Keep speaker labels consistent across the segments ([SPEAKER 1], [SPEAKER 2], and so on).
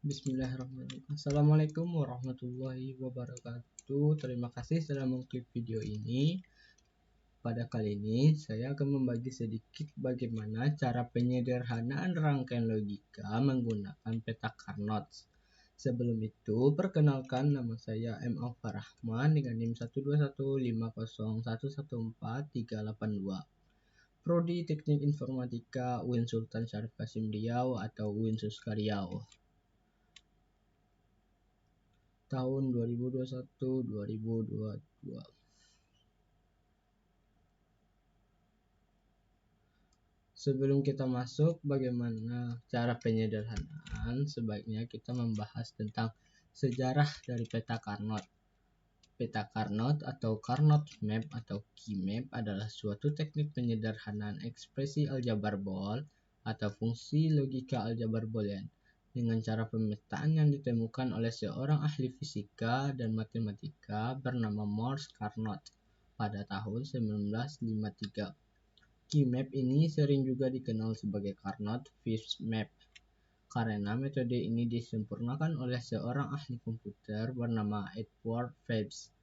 [SPEAKER 1] Bismillahirrahmanirrahim. Assalamualaikum warahmatullahi wabarakatuh. Terima kasih telah mengklik video ini. Pada kali ini saya akan membagi sedikit bagaimana cara penyederhanaan rangkaian logika menggunakan peta Carnot. Sebelum itu, perkenalkan, nama saya M. Alfa Rahman dengan NIM 12150114382. Prodi Teknik Informatika UIN Sultan Syarif Qasim Riau atau UIN Suska Riau. Tahun 2021-2022. Sebelum kita masuk bagaimana cara penyederhanaan, sebaiknya kita membahas tentang sejarah dari peta Carnot. Peta Carnot atau Carnot Map atau Key Map adalah suatu teknik penyederhanaan ekspresi aljabar Boole atau fungsi logika aljabar Boolean dengan cara pemetaan yang ditemukan oleh seorang ahli fisika dan matematika bernama Morse Carnot pada tahun 1953. Key map ini sering juga dikenal sebagai Carnot Fifth Map karena metode ini disempurnakan oleh seorang ahli komputer bernama Edward Phelps.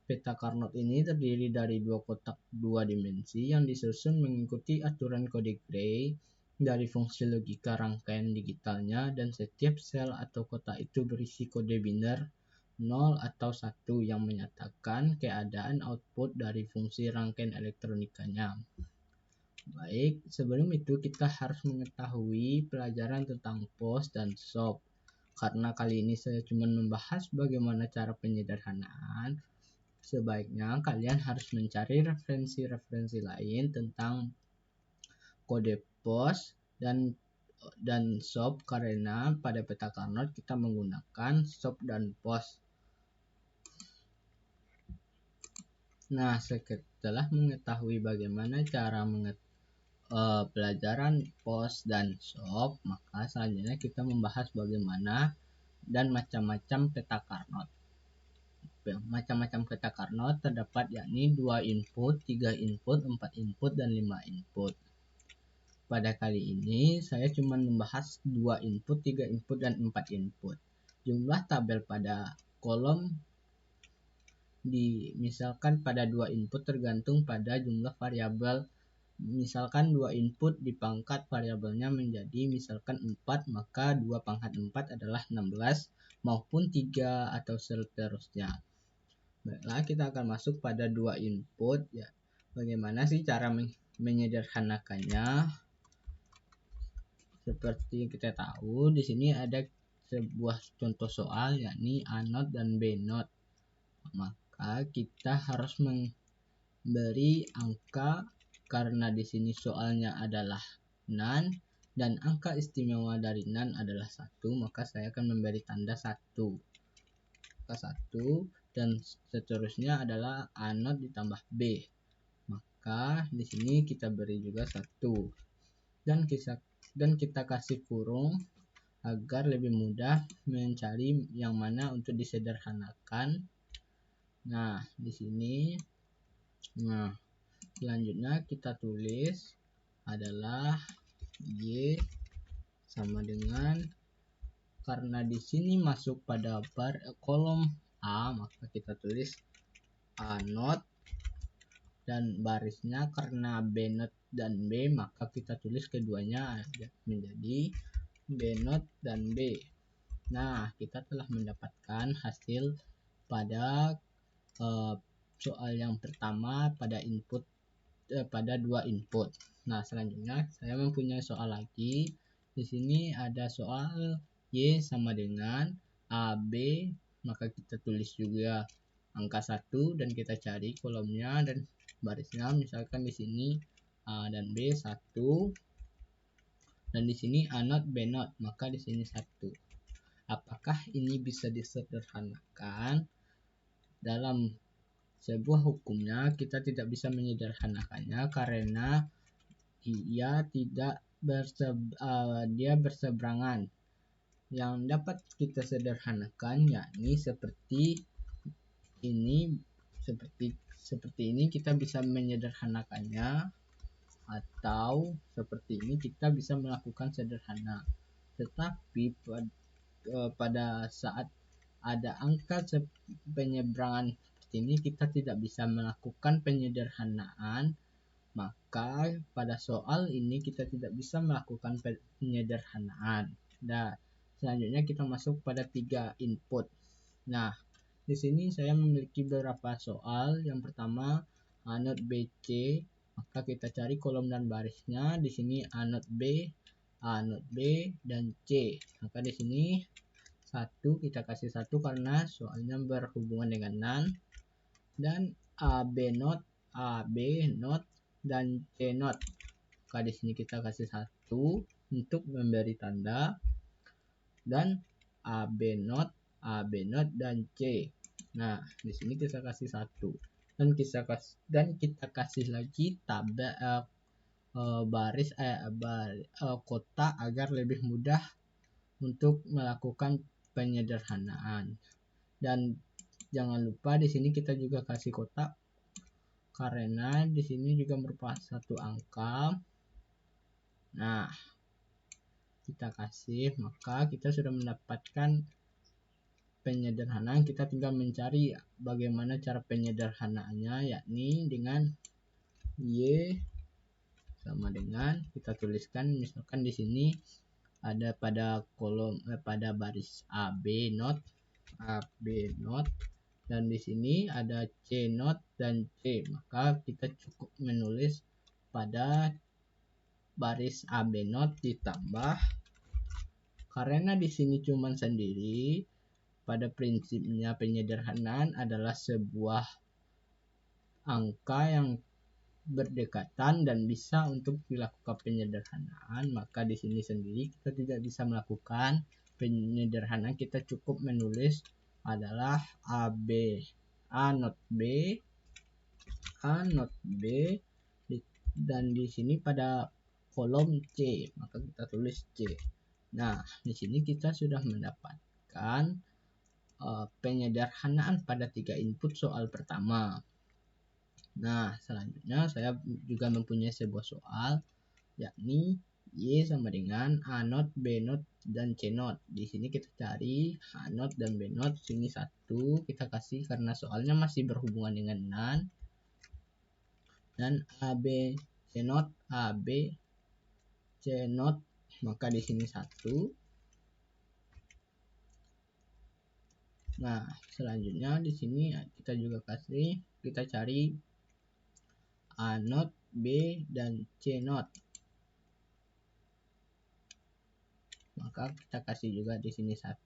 [SPEAKER 1] Peta Carnot ini terdiri dari dua kotak dua dimensi yang disusun mengikuti aturan kode Gray dari fungsi logika rangkaian digitalnya, dan setiap sel atau kotak itu berisi kode biner 0 atau 1 yang menyatakan keadaan output dari fungsi rangkaian elektronikanya. Baik, sebelum itu kita harus mengetahui pelajaran tentang pos dan SOP. Karena kali ini saya cuma membahas bagaimana cara penyederhanaan, sebaiknya kalian harus mencari referensi-referensi lain tentang kode pos dan SOP, karena pada peta Carnot kita menggunakan SOP dan pos. Nah, setelah mengetahui bagaimana cara pelajaran pos dan SOP, maka selanjutnya kita membahas bagaimana dan macam-macam peta Carnot. Macam-macam peta Carnot terdapat yakni 2 input, 3 input, 4 input, dan 5 input. Pada kali ini saya cuma membahas 2 input, 3 input, dan 4 input. Jumlah tabel pada kolom misalkan pada 2 input tergantung pada jumlah variabel. Misalkan 2 input dipangkat variabelnya menjadi misalkan 4, maka 2 pangkat 4 adalah 16, maupun 3 atau seterusnya. Baiklah, kita akan masuk pada 2 input ya. Bagaimana sih cara menyederhanakannya? Seperti yang kita tahu, di sini ada sebuah contoh soal yakni A not dan B not. Maka kita harus memberi angka, karena di sini soalnya adalah NaN dan angka istimewa dari NaN adalah 1, maka saya akan memberi tanda 1. Angka 1 dan seterusnya adalah A not ditambah B. Maka di sini kita beri juga 1. Dan kita kasih kurung agar lebih mudah mencari yang mana untuk disederhanakan. Nah, di sini selanjutnya kita tulis adalah Y sama dengan, karena di sini masuk pada kolom A, maka kita tulis A not, dan barisnya karena B not dan B, maka kita tulis keduanya menjadi B not dan B. Nah, kita telah mendapatkan hasil pada soal yang pertama pada input pada 2 input. Nah, selanjutnya saya mempunyai soal lagi. Di sini ada soal Y sama dengan AB, maka kita tulis juga angka 1 dan kita cari kolomnya dan barisnya, misalkan di sini A dan B 1, dan di sini A not B not, maka di sini 1. Apakah ini bisa disederhanakan? Dalam sebuah hukumnya kita tidak bisa menyederhanakannya karena dia berseberangan. Yang dapat kita sederhanakan yakni seperti ini, seperti ini kita bisa menyederhanakannya, atau seperti ini kita bisa melakukan sederhana. Tetapi pada saat ada angka penyeberangan seperti ini kita tidak bisa melakukan penyederhanaan, maka pada soal ini kita tidak bisa melakukan penyederhanaan. Nah, selanjutnya kita masuk pada 3 input. Nah, di sini saya memiliki beberapa soal. Yang pertama A not B C, maka kita cari kolom dan barisnya. Di sini A not B, A not B dan C. Maka di sini kita kasih 1 karena soalnya berhubungan dengan NaN, dan A B not, dan C not. Maka di sini kita kasih 1 untuk memberi tanda, dan A B not, dan C. Nah, di sini kita kasih 1 dan kita kasih lagi baris kotak agar lebih mudah untuk melakukan penyederhanaan. Dan jangan lupa di sini kita juga kasih kotak karena di sini juga merupakan satu angka. Nah, kita kasih, maka kita sudah mendapatkan penyederhanaan. Kita tinggal mencari bagaimana cara penyederhanaannya, yakni dengan Y sama dengan kita tuliskan, misalkan di sini ada pada kolom pada baris AB not, dan di sini ada C not dan C, maka kita cukup menulis pada baris AB not ditambah, karena di sini cuman sendiri, pada prinsipnya penyederhanaan adalah sebuah angka yang berdekatan dan bisa untuk dilakukan penyederhanaan, maka di sini sendiri kita tidak bisa melakukan penyederhanaan. Kita cukup menulis adalah A not B, dan di sini pada kolom C, maka kita tulis C. Nah, di sini kita sudah mendapatkan penyederhanaan pada 3 input soal pertama. Nah, selanjutnya saya juga mempunyai sebuah soal, yakni Y sama dengan A not, B not, dan C not. Di sini kita cari A not dan B not. Sini 1 kita kasih karena soalnya masih berhubungan dengan NaN. Dan AB, C not, AB, C not. Maka di sini 1. Nah, selanjutnya di sini kita juga kita cari A not, B, dan C not. Maka kita kasih juga di sini 1.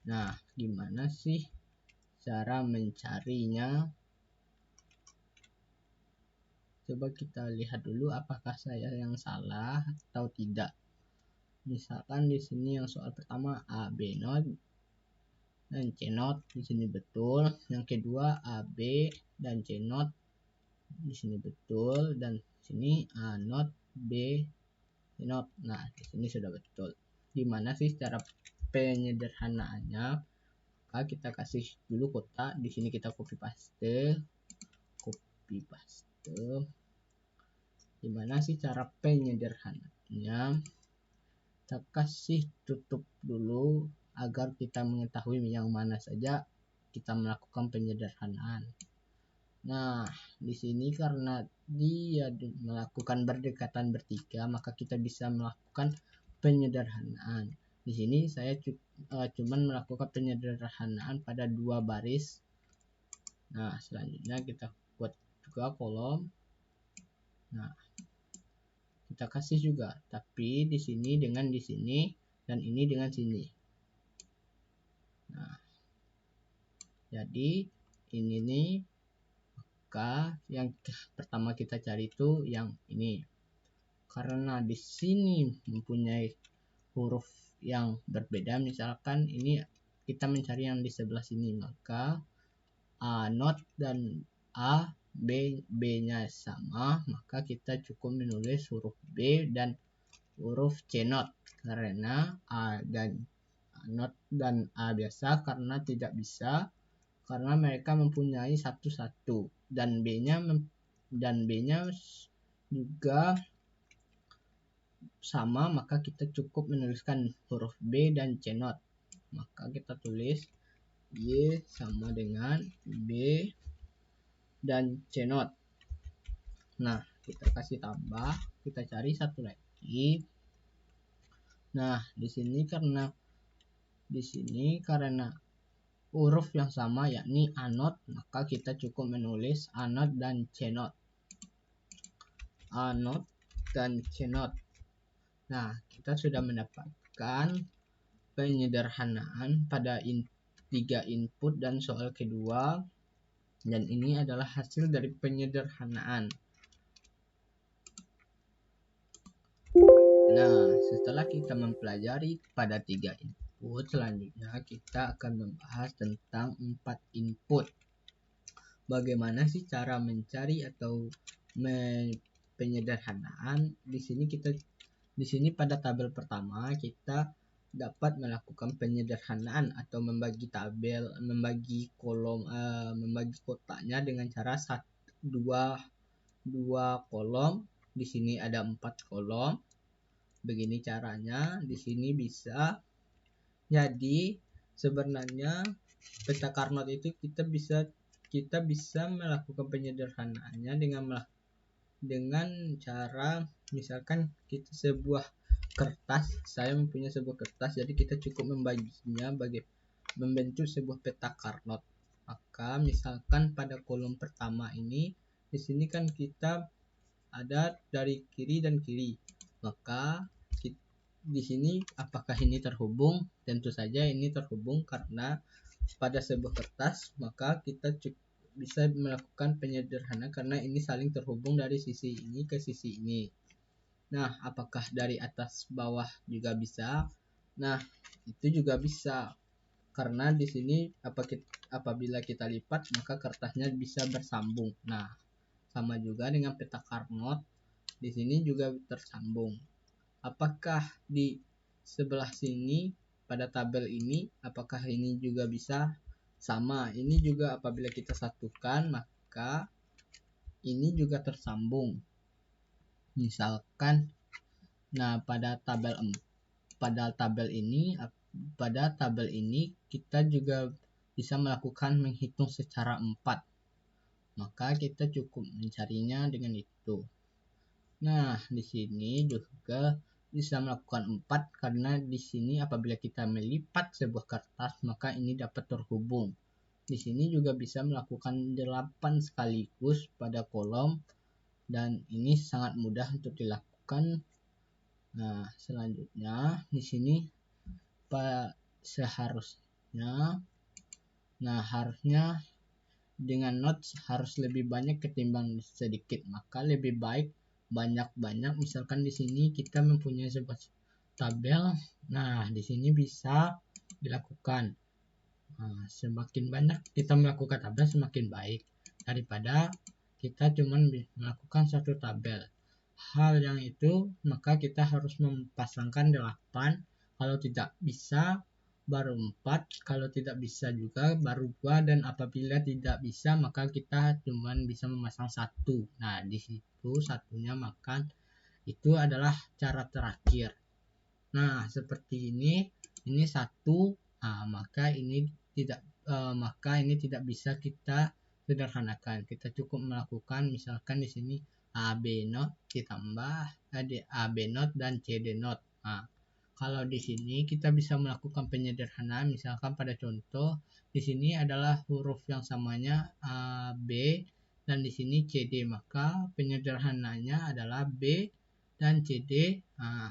[SPEAKER 1] Nah, gimana sih cara mencarinya? Coba kita lihat dulu apakah saya yang salah atau tidak. Misalkan di sini yang soal pertama A B not dan C not, di sini betul. Yang kedua A B dan C not, di sini betul, dan di sini A not, B, C not. Nah, di sini sudah betul. Gimana sih cara penyederhanaannya? Maka kita kasih dulu kotak. Di sini kita copy paste. Gimana sih cara penyederhanaannya? Kita kasih tutup dulu agar kita mengetahui yang mana saja kita melakukan penyederhanaan. Nah, di sini karena dia melakukan berdekatan bertiga, maka kita bisa melakukan penyederhanaan. Di sini saya cuman melakukan penyederhanaan pada 2 baris. Nah, selanjutnya kita buat juga kolom. Nah, kita kasih juga, tapi di sini dengan di sini dan ini dengan sini. Nah, jadi ini nih, maka yang pertama kita cari itu yang ini. Karena di sini mempunyai huruf yang berbeda, misalkan ini kita mencari yang di sebelah sini, maka A not dan A B-nya sama, maka kita cukup menulis huruf B dan huruf C not, karena A dan not dan A biasa karena tidak bisa, karena mereka mempunyai satu-satu, dan B-nya juga sama, maka kita cukup menuliskan huruf B dan C not. Maka kita tulis Y sama dengan B dan C not. Nah, kita kasih tambah, kita cari satu lagi. Nah, di sini karena huruf yang sama yakni A not, maka kita cukup menulis A not dan C not. A not dan C not. Nah, kita sudah mendapatkan penyederhanaan pada 3 input dan soal kedua, dan ini adalah hasil dari penyederhanaan. Nah, setelah kita mempelajari pada 3 input, selanjutnya kita akan membahas tentang 4 input. Bagaimana sih cara mencari atau penyederhanaan? Di sini pada tabel pertama kita dapat melakukan penyederhanaan atau membagi kolom, membagi kotaknya dengan cara dua kolom. Di sini ada 4 kolom. Begini caranya. Di sini bisa. Jadi sebenarnya peta Carnot itu kita bisa melakukan penyederhanaannya dengan cara, misalkan kita saya mempunyai sebuah kertas, jadi kita cukup membaginya membentuk sebuah peta Carnot. Maka misalkan pada kolom pertama ini, di sini kan kita ada dari kiri dan kiri, maka di sini apakah ini terhubung? Tentu saja ini terhubung, karena pada sebuah kertas maka kita bisa melakukan penyederhanaan karena ini saling terhubung dari sisi ini ke sisi ini. Nah, apakah dari atas bawah juga bisa? Nah, itu juga bisa, karena di sini apabila kita lipat maka kertasnya bisa bersambung. Nah, sama juga dengan peta Carnot, di sini juga tersambung. Apakah di sebelah sini pada tabel ini, apakah ini juga bisa? Sama, ini juga apabila kita satukan maka ini juga tersambung. Misalkan, nah pada tabel ini kita juga bisa melakukan menghitung secara 4. Maka kita cukup mencarinya dengan itu. Nah, di sini juga bisa melakukan 4 karena di sini apabila kita melipat sebuah kertas maka ini dapat terhubung. Di sini juga bisa melakukan 8 sekaligus pada kolom, dan ini sangat mudah untuk dilakukan. Nah, selanjutnya di sini harusnya dengan notes harus lebih banyak ketimbang sedikit, maka lebih baik banyak. Misalkan di sini kita mempunyai sebuah tabel, nah di sini bisa dilakukan. Nah, semakin banyak kita melakukan tabel semakin baik daripada kita cuma melakukan satu tabel. Hal yang itu maka kita harus mempasangkan 8. Kalau tidak bisa baru 4, kalau tidak bisa juga baru 2, dan apabila tidak bisa maka kita cuma bisa memasang 1. Nah, di situ satunya makan, itu adalah cara terakhir. Nah, seperti ini 1. Nah, maka ini tidak bisa kita sederhanakan. Kita cukup melakukan misalkan di sini AB not ditambah AB not dan CD not. Nah, kalau di sini kita bisa melakukan penyederhanaan, misalkan pada contoh di sini adalah huruf yang samanya A, B, dan di sini CD, maka penyederhanaannya adalah B dan CD. Nah,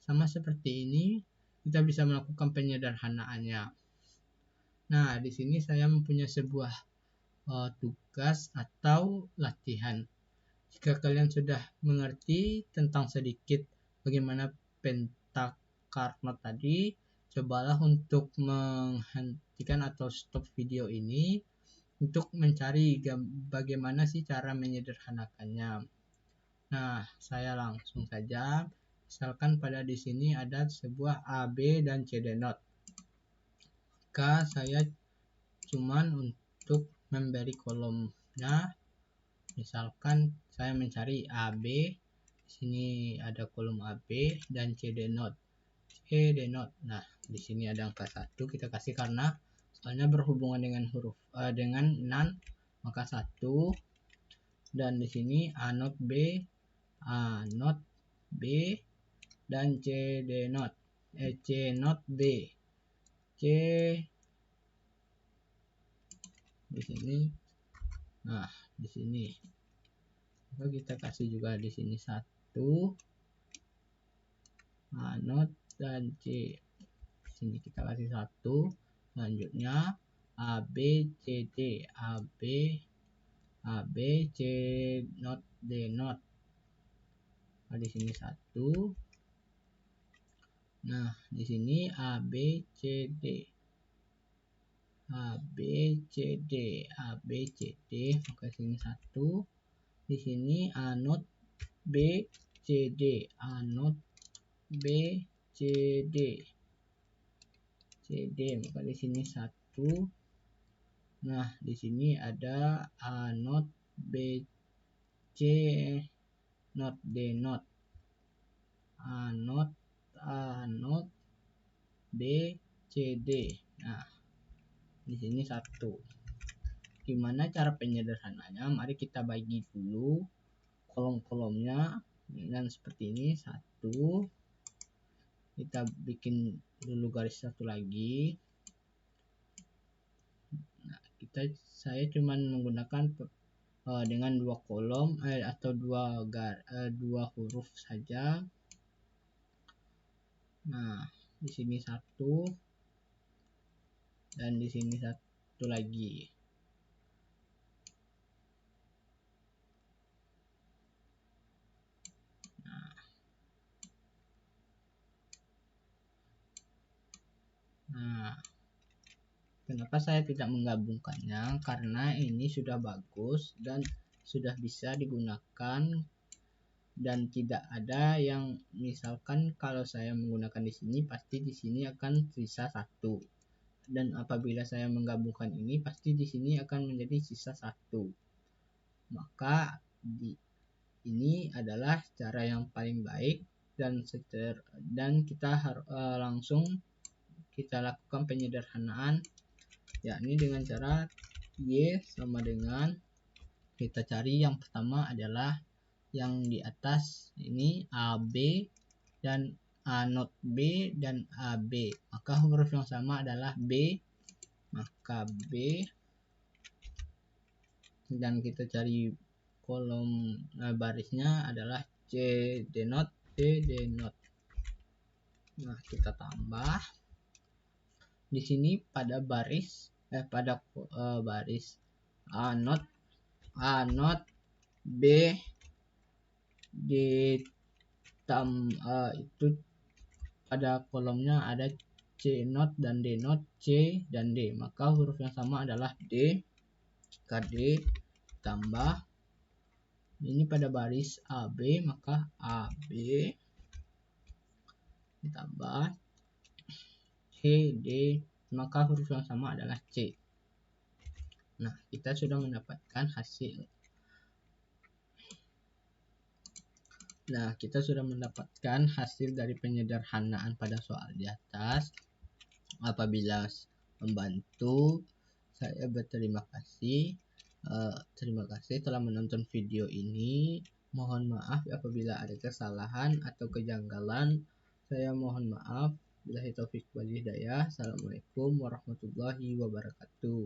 [SPEAKER 1] sama seperti ini kita bisa melakukan penyederhanaannya. Nah, di sini saya mempunyai sebuah tugas atau latihan. Jika kalian sudah mengerti tentang sedikit bagaimana penta Carnot tadi, cobalah untuk menghentikan atau stop video ini untuk mencari bagaimana sih cara menyederhanakannya. Nah, saya langsung saja. Misalkan pada di sini ada sebuah A, B, dan CD not. Maka saya cuman untuk memberi kolomnya, misalkan saya mencari AB, Sini ada kolom AB dan CD not. CD not. Nah, di sini ada angka 1 kita kasih karena soalnya berhubungan dengan huruf dengan nan, maka 1. Dan di sini A not B, A not B dan CD not. C not B. C di sini. Nah, di sini. Maka kita kasih juga di sini 1 A not dan C. Sini kita kasih 1. Selanjutnya A B C D, A B C not D not. Nah, di sini 1. Nah, di sini A B C D, A B C D, A B C D. Maka sini 1. Di sini A not B C D, A not B C D, C D. Maka di sini 1. Nah, di sini ada A not B C not D not, A not B C D. Nah, di sini 1. Gimana cara penyederhananya? Mari kita bagi dulu kolom-kolomnya dengan seperti ini. 1. Kita bikin dulu garis satu lagi. Nah, saya cuman menggunakan dengan 2 kolom atau 2 huruf saja. Nah, di sini 1 dan di sini 1 lagi. Nah, kenapa saya tidak menggabungkannya? Karena ini sudah bagus dan sudah bisa digunakan, dan tidak ada yang misalkan kalau saya menggunakan di sini pasti di sini akan sisa 1, dan apabila saya menggabungkan ini pasti di sini akan menjadi sisa 1. Maka ini adalah cara yang paling baik, dan kita harus langsung kita lakukan penyederhanaan, yakni dengan cara Y sama dengan, kita cari yang pertama adalah yang di atas ini AB dan A not B dan AB, maka huruf yang sama adalah B, maka B. Dan kita cari kolom barisnya adalah C D not, C D not. Nah, kita tambah di sini pada baris baris A not B itu pada kolomnya ada C not dan D not, C dan D, maka huruf yang sama adalah D. KD tambah ini pada baris AB, maka AB ditambah CD, maka huruf yang sama adalah C. Nah, kita sudah mendapatkan hasil. Nah, kita sudah mendapatkan hasil dari penyederhanaan pada soal di atas. Apabila membantu, saya berterima kasih. Terima kasih telah menonton video ini. Mohon maaf apabila ada kesalahan atau kejanggalan. Saya mohon maaf. Billahi taufik wal hidayah. Assalamualaikum warahmatullahi wabarakatuh.